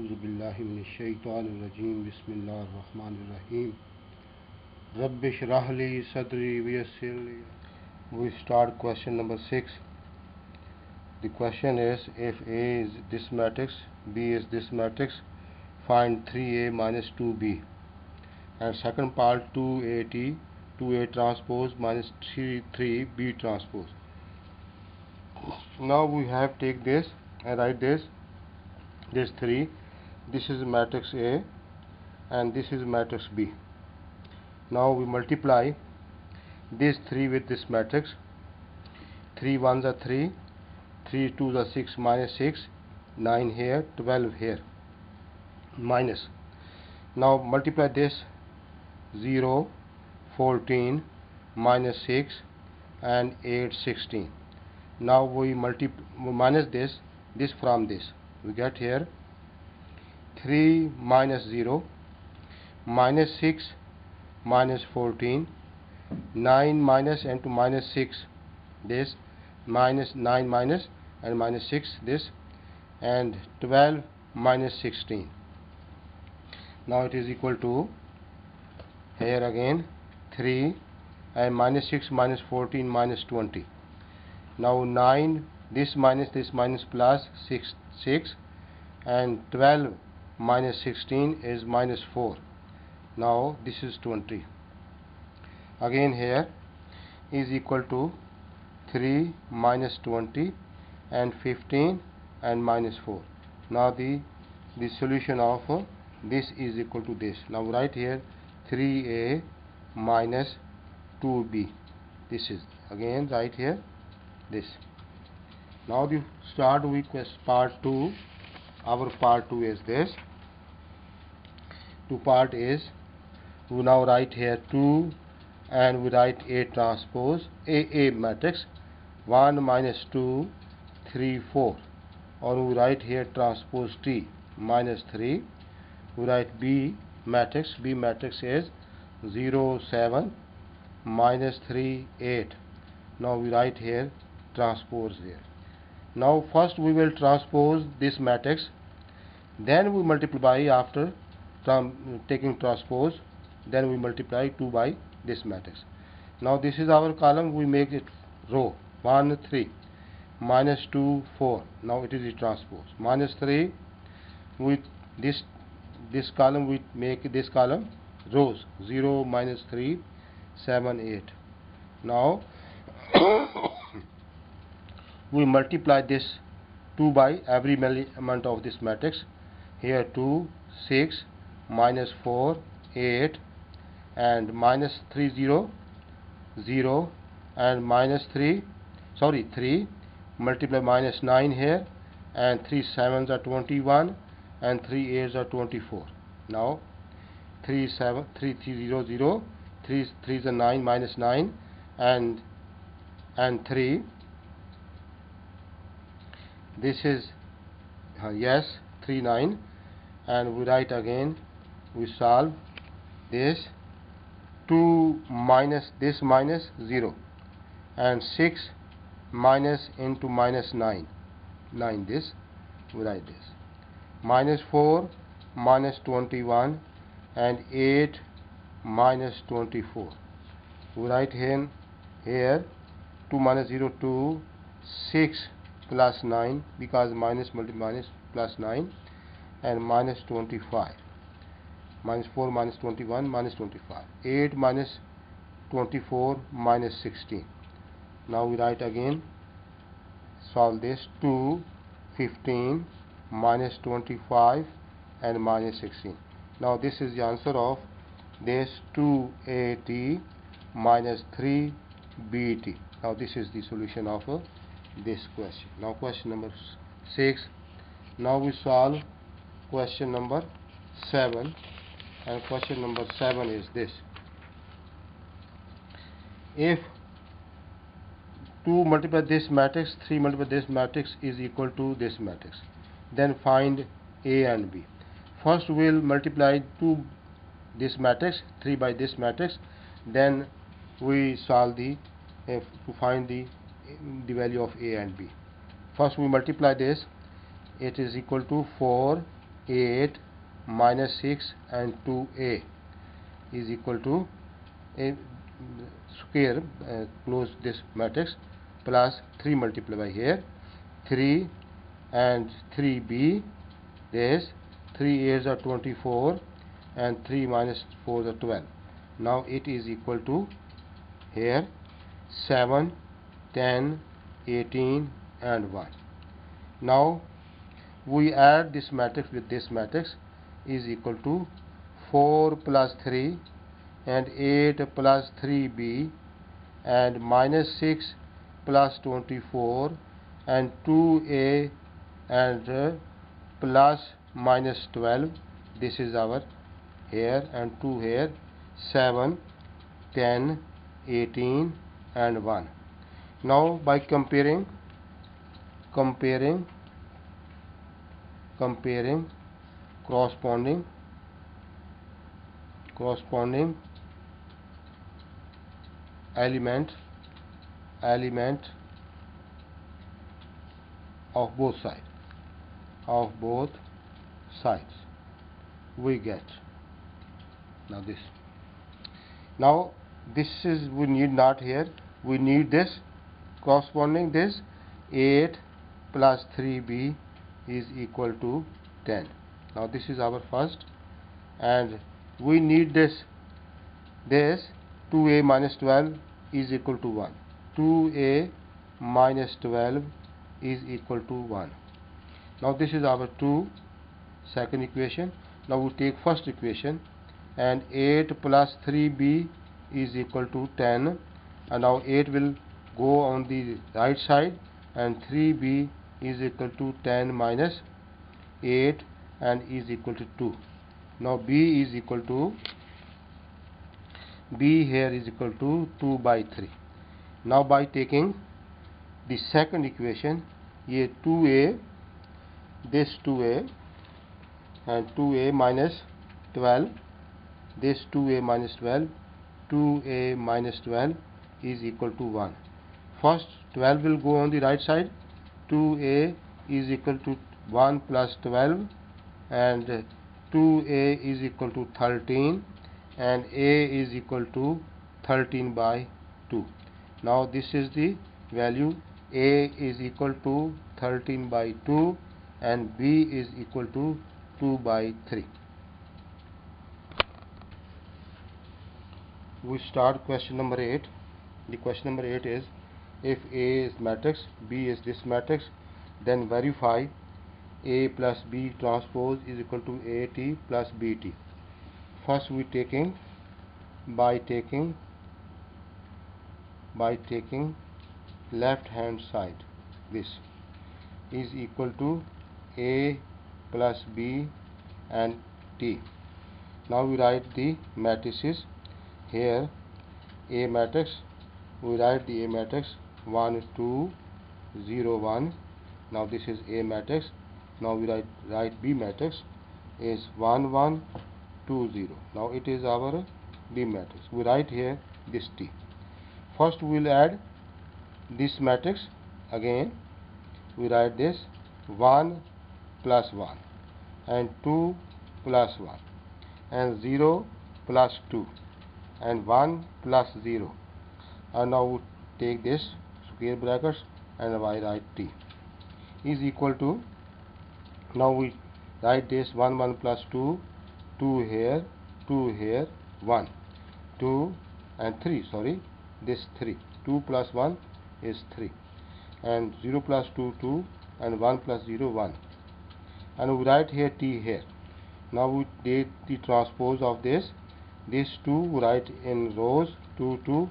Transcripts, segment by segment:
अऊज़ु बिल्लाहि मिनश शैतानिर रजीम बिस्मिल्लाहिर रहमानिर रहीम रब्बि इश्रह ली सदरी वयस्सिर ली। We start question number 6. The question is, if A is this matrix, B is this matrix, find 3A minus 2B. And second part, 2A transpose minus 3B transpose. Now we have take this and write this 3. This is matrix A and this is matrix B. Now we multiply this 3 with this matrix. 3 1s are 3, 3 2s are 6, minus 6, 9 here, 12 here, minus. Now multiply this 0, 14, minus 6 and 8, 16. Now we minus this from this. We get here 3 minus 0, minus 6, minus 14, 9 minus and to minus 6, this minus 9 minus and minus 6 this, and 12 minus 16. Now it is equal to here again 3 and minus 6 minus 14 minus 20. Now 9, this minus plus 6 and 12 minus 16 is minus 4. Now this is 20. Again here is equal to 3 minus 20 and 15 and minus 4. Now the solution of this is equal to this. Now write here 3A minus 2B. This is again right here this. Now the start with part 2. Our part 2 is this. To part is, we now write here 2 and we write A transpose A matrix 1 minus 2 3 4, or we write here transpose T minus 3. We write B matrix is 0 7 minus 3 8. Now we write here transpose here. Now first we will transpose this matrix, then we multiply after taking transpose, then we multiply 2 by this matrix. Now this is our column, we make it row 1 3 minus 2 4. Now it is the transpose minus 3 with this column, we make this column rows 0 minus 3 7 8. Now we multiply this 2 by every element of this matrix. Here 2 6 minus 4 8 and minus 3 0 0 and minus 3 multiply minus 9 here, and 3 7s are 21 and 3 8s are 24. Now 3 7 3 3 0 0, 3 3s are 9 minus 9 and 3. This is yes 3 9, and we write again, we solve this 2 minus this minus 0 and 6 minus into minus 9 this, we write this minus 4 minus 21 and 8 minus 24. We write here 2 minus 0 2, 6 plus 9, because minus minus plus 9, and minus 25, minus 4 minus 21 minus 25, 8 minus 24 minus 16. Now we write again, solve this 2 15 minus 25 and minus 16. Now this is the answer of this 2AT minus 3BT. Now this is the solution of this question. Now question number 6. Now we solve question number 7, and question number 7 is this. If 2 multiply this matrix, 3 multiply this matrix is equal to this matrix, then find A and B. First we will multiply 2 this matrix, 3 by this matrix, then we solve to find the value of A and B. First we multiply this, it is equal to 4 8 minus 6 and 2a is equal to a square, close this matrix, plus 3 multiplied by here 3 and 3b. This 3 8s are 24 and 3 minus 4 are 12. Now it is equal to here 7, 10, 18 and 1. Now we add this matrix with this matrix is equal to 4 plus 3 and 8 plus 3b and minus 6 plus 24 and 2a and plus minus 12. This is our here and 2 here, 7, 10, 18 and 1. Now by comparing corresponding element of both sides we get now this. Now this is, we need not here, we need this corresponding this 8 plus 3b is equal to 10. Now this is our first, and we need this 2a minus 12 is equal to 1. 2a minus 12 is equal to 1. Now this is our second equation. Now we take first equation, and 8 plus 3b is equal to 10, and now 8 will go on the right side and 3b is equal to 10 minus 8 and is equal to 2. Now b here is equal to 2 by 3. Now by taking the second equation, ये 2a, this 2a and 2a minus 12, this 2a minus 12, 2a minus 12 is equal to 1. First 12 will go on the right side, 2a is equal to 1 plus 12 and 2a is equal to 13 and a is equal to 13 by 2. Now this is the value, a is equal to 13 by 2 and b is equal to 2 by 3. We start question number 8. The question number 8 is, if A is matrix, B is this matrix, then verify A plus B transpose is equal to AT plus BT. First we taking by taking left hand side, this is equal to A plus B and T. Now we write the matrices here. A matrix, we write the A matrix 1 2 0 1. Now this is A matrix. Now we write B matrix is 1 1 2 0. Now it is our B matrix. We write here this T. First we will add this matrix. Again we write this 1 plus 1 and 2 plus 1 and 0 plus 2 and 1 plus 0, and now we take this square brackets and I write T is equal to, now we write this 1 1 plus 2, 2 here, 2 here, 1 2 and 3, sorry, this 3, 2 plus 1 is 3 and 0 plus 2 2 and 1 plus 0 1, and we write here T here. Now we take the transpose of this 2 we write in rows 2 2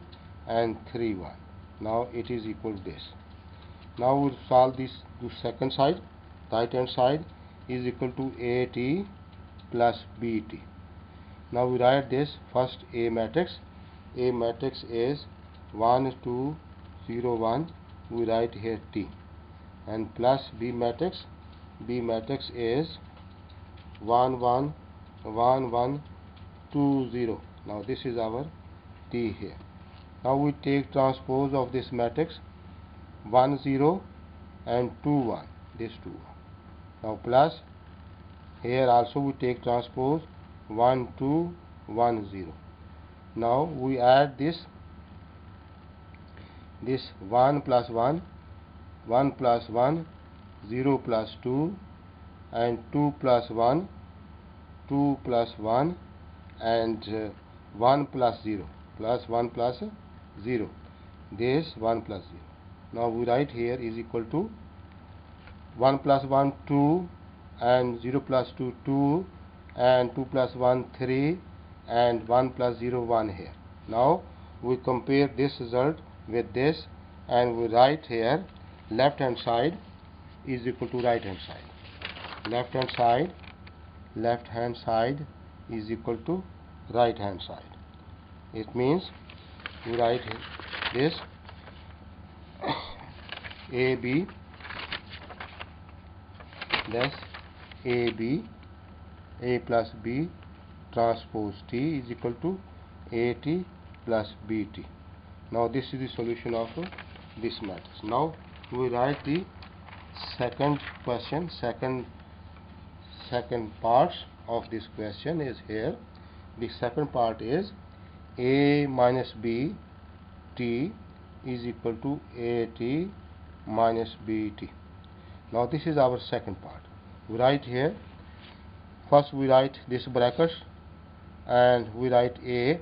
and 3 1. Now it is equal to this. Now we solve this to second side, right hand side is equal to AT plus BT. Now we write this first A matrix. A matrix is 1 2 0 1, we write here T, and plus B matrix. B matrix is 1 1 1 1 2 0. Now this is our T here. Now we take transpose of this matrix 1 0 and 2 1, this 2 1. Now plus Here also we take transpose 1 2 1 0. Now we add this 1 plus 1, 1 plus 1, 0 plus 2, and 2 plus 1, 2 plus 1, and 1 plus 0, plus 1 plus 0. This 1 plus 0. Now we write here is equal to 1 plus 1 2, and 0 plus 2 2, and 2 plus 1 3, and 1 plus 0 1 here. Now we compare this result with this, and we write here left hand side is equal to right hand side. Left hand side is equal to right hand side. It means we write this AB, thus AB, A plus B transpose T is equal to AT plus BT. Now this is the solution of this matrix. Now we write the second question, second parts of this question is here. The second part is A minus B T is equal to AT minus BT. Now this is our second part. We write here, first we write this brackets, and we write A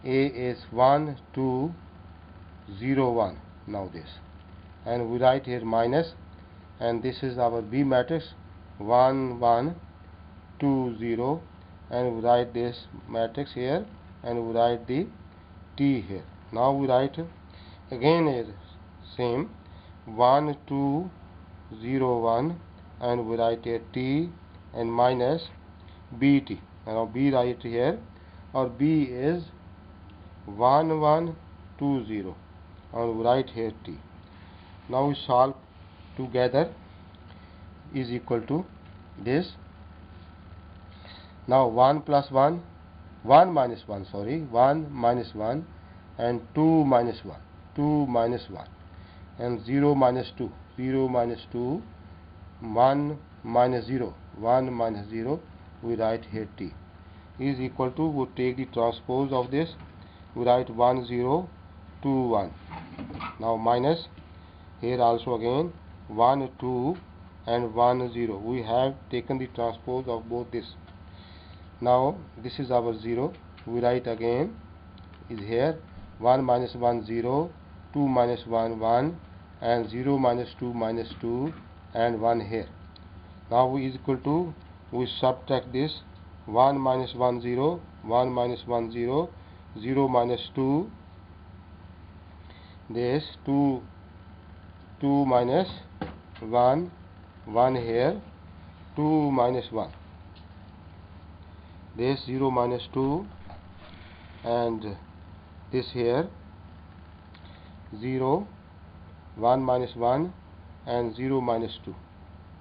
is 1 2 0 1. Now this, and we write here minus, and this is our B matrix 1 1 2 0, and we write this matrix here, and we write the T here. Now we write again is same 1 2 0 1, and we write a T and minus BT. Now B right here, or B is 1 1 2 0, and we write here T. Now we solve together is equal to this. Now 1 plus 1, 1 minus 1, sorry, 1 minus 1, and 2 minus 1, 2 minus 1, and 0 minus 2, 0 minus 2, 1 minus 0, 1 minus 0, we write here T is equal to, we take the transpose of this, we write 1 0 2 1. Now minus, here also again 1 2 and 1 0, we have taken the transpose of both this. Now this is our 0, we write again is here 1 minus 1 0, 2 minus 1 1, and 0 minus 2 minus 2, and 1 here. Now we is equal to, we subtract this 1 minus 1 0, 1 minus 1 0, 0 minus 2, this 2 minus 1 1 here, 2 minus 1, this 0 minus 2, and this here 0 1 minus 1, and 0 minus 2,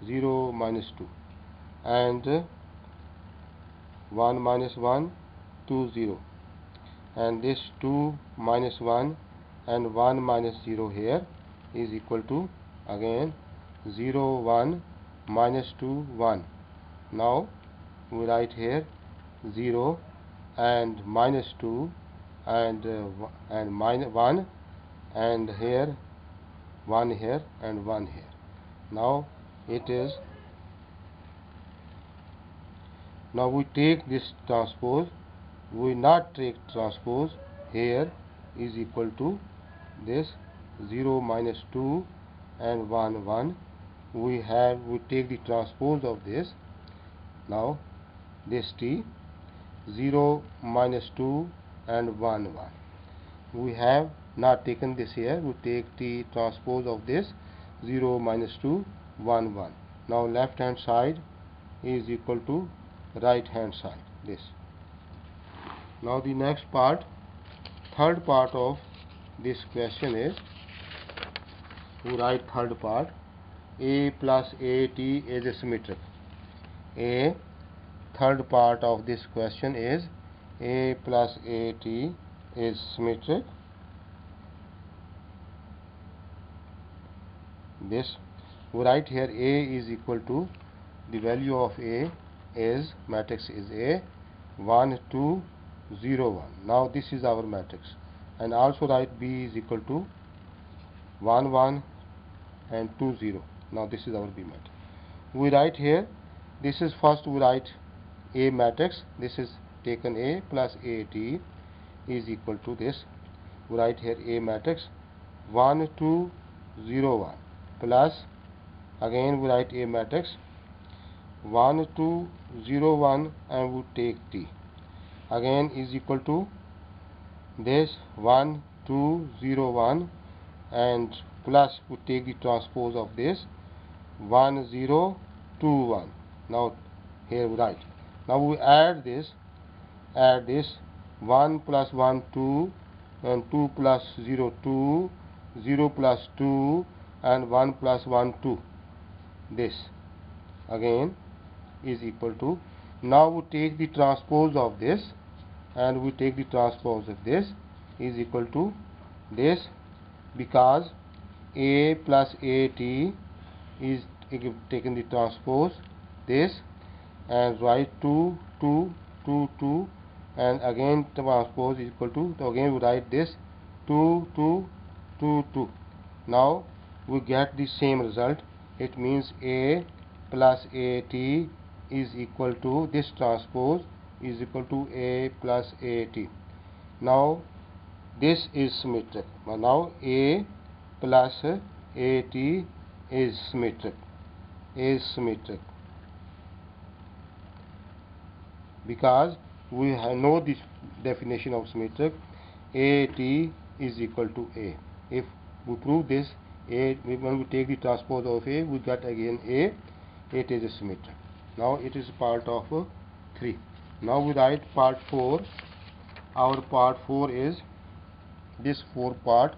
0 minus 2, and 1 minus 1 2 0, and this 2 minus 1 and 1 minus 0 here is equal to again 0 1 minus 2 1. Now we write here 0 and minus 2 and minus 1, and here 1 here and 1 here. Now it is, now we take this transpose, we not take transpose here is equal to this 0 minus 2 and 1 1, we take the transpose of this. Now this T 0 minus 2 and 1 1, we have not taken this here, we take the transpose of this 0 minus 2 1 1. Now left hand side is equal to right hand side, this. Now the next part, third part of this question is, we write third part, A plus AT is a symmetric. A, third part of this question is A plus AT is symmetric. This, we write here A is equal to the value of A is matrix is A 1 2 0 1. Now this is our matrix, and also write B is equal to 1 1 and 2 0. Now this is our B matrix. We write here, this is first we write A matrix, this is taken A plus AT is equal to this. We write here A matrix 1 2 0 1 plus, again we write A matrix 1 2 0 1 and we take T, again is equal to this 1 2 0 1 and plus we take the transpose of this 1 0 2 1. Now here we write, now we add this 1 plus 1 2 and 2 plus 0 2, 0 plus 2 and 1 plus 1 2. This again is equal to, now we take the transpose of this and we take the transpose of this is equal to this, because A plus AT is taken the transpose this and write 2 2 2 2 and again transpose is equal to, so again we write this 2 2 2 2. Now we get the same result. It means A plus AT is equal to, this transpose is equal to A plus AT. Now this is symmetric. Now A plus AT is symmetric, because we know this definition of symmetric. AT is equal to A. If we prove this, when we take the transpose of A, we get again A. It is symmetric. Now it is part of 3. Now we write part 4. Our part 4 is this 4 part.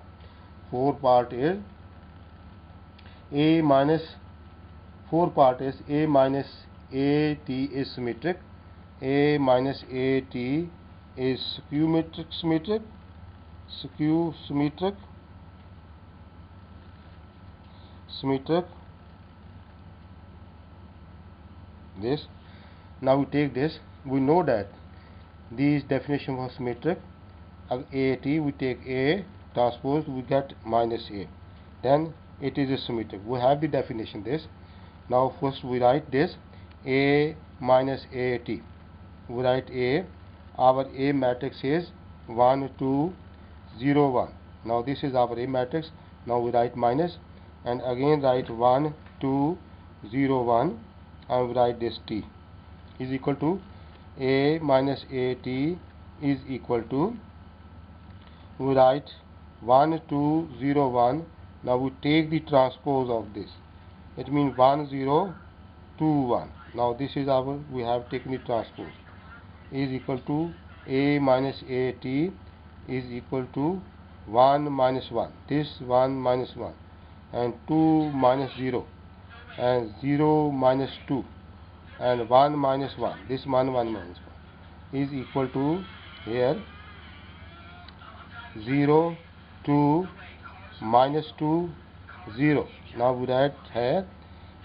4 part is A minus, 4 part is A minus AT is symmetric. A minus AT is skew symmetric, this. Now we take this, we know that these definition was symmetric. AT, we take A transpose, we get minus A, then it is a symmetric. We have the definition this. Now first we write this A minus AT. We write A, our A matrix is 1 2 0 1. Now this is our A matrix. Now we write minus and again write 1 2 0 1 and we write this T is equal to A minus AT is equal to, we write 1 2 0 1. Now we take the transpose of this, it means 1 0 2 1. Now this is our, we have taken the transpose, is equal to A minus AT is equal to 1 minus 1, this 1 minus 1 and 2 minus 0 and 0 minus 2 and 1 minus 1, this 1 minus 1 is equal to here 0 2 minus 2 0. Now we write here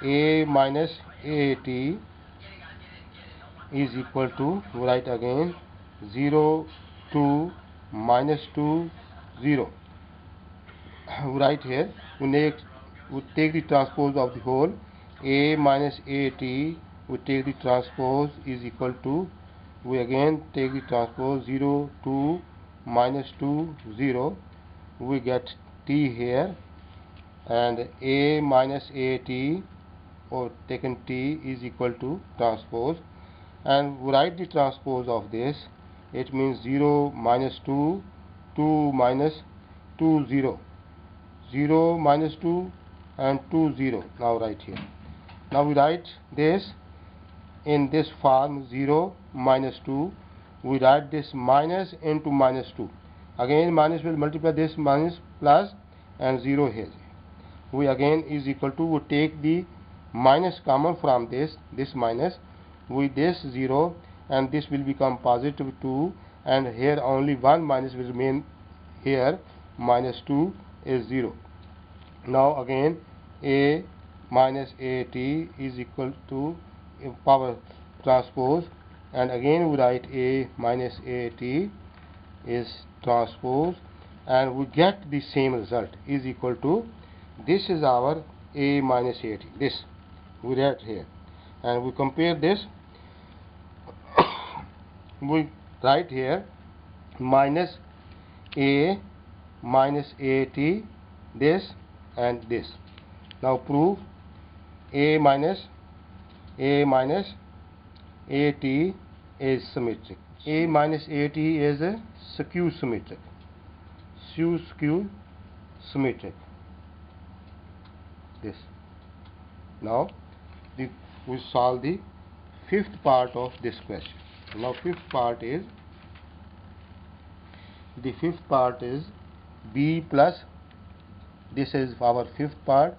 A minus AT is equal to, we write again 0 2 minus 2 0. We write here, we take the transpose of the whole. A minus AT, we take the transpose is equal to, we again take the transpose 0 2 minus 2 0. We get T here, and A minus AT or taken T is equal to transpose, and we write the transpose of this. It means 0 minus 2 2 minus 2 0, 0 minus 2 and 2 0. Now write here. Now we write this in this form 0 minus 2. We write this minus into minus 2. Again minus will multiply this minus plus and 0 here. We again is equal to, we take the minus common from this minus, with this 0 and this will become positive 2, and here only one minus will remain here, minus 2 is 0. Now again A minus AT is equal to power transpose, and again we write A minus AT is transpose, and we get the same result is equal to, this is our A minus AT, this we write here, and we compare this. We write here minus A minus AT, this and this. Now prove A minus AT is symmetric. A minus AT is a skew symmetric. Skew symmetric. This. Now we solve the fifth part of this question. Now fifth part is B plus, this is our fifth part,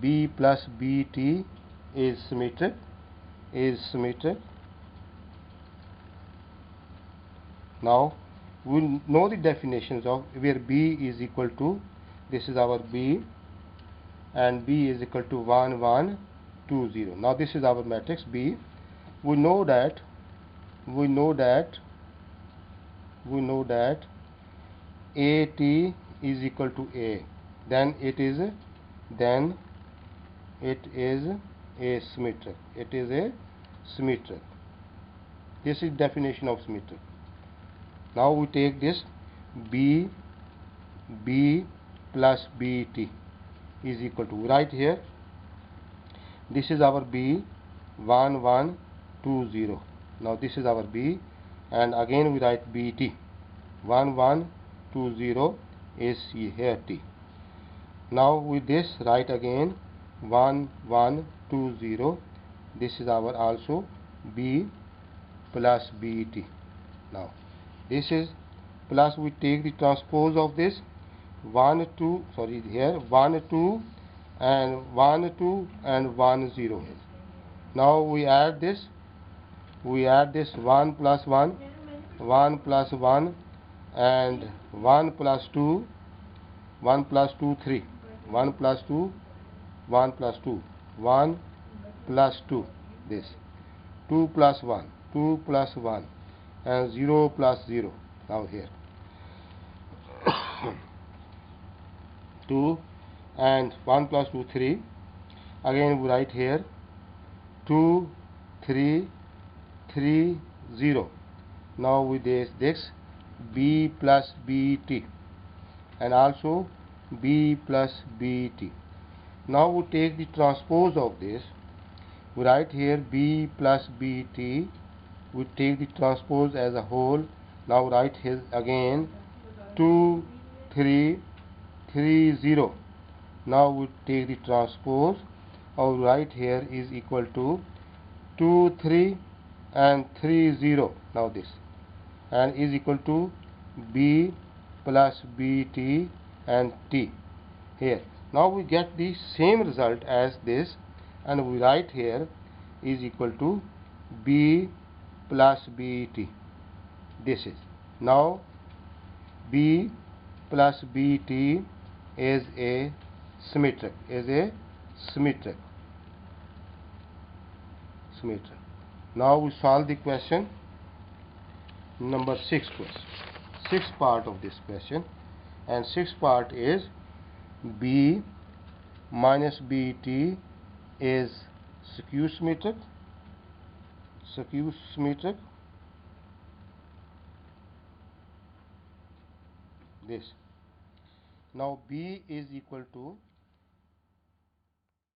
B plus BT is symmetric. Now we know the definitions of where B is equal to, this is our B, and B is equal to 1 1 2 0. Now this is our matrix B. We know that AT is equal to A, then it is a symmetric. This is definition of symmetric. Now we take this B plus BT is equal to, right here, this is our B 1 1 2 0. Now this is our B, and again we write BT 1 1 2 0 is here T. Now with this write again 1 1 2 0, this is our also B plus BT. Now this is plus, we take the transpose of this 1 2, sorry, here 1 2 and 1 2 and 1 0. Now we add this 1 plus 1 plus 1 and 1 plus 2 3, 1 plus 2 1 plus 2 1 plus 2, this 2 plus 1 and 0 plus 0. Now here 2 and 1 plus 2 3, again we write here 2 3 3 0. Now with this B plus BT and also B plus BT. Now we take the transpose of this, we write here B plus BT, we take the transpose as a whole. Now write here again 2 3 3 0. Now we take the transpose, or write here is equal to 2 3 and 3 0. Now this, and is equal to B plus BT and T here. Now we get the same result as this, and we write here is equal to B plus BT. This is now B plus BT is a symmetric. Now we solve the question number 6 question. Sixth part of this question, and sixth part is B minus BT is skew symmetric. This. Now B is equal to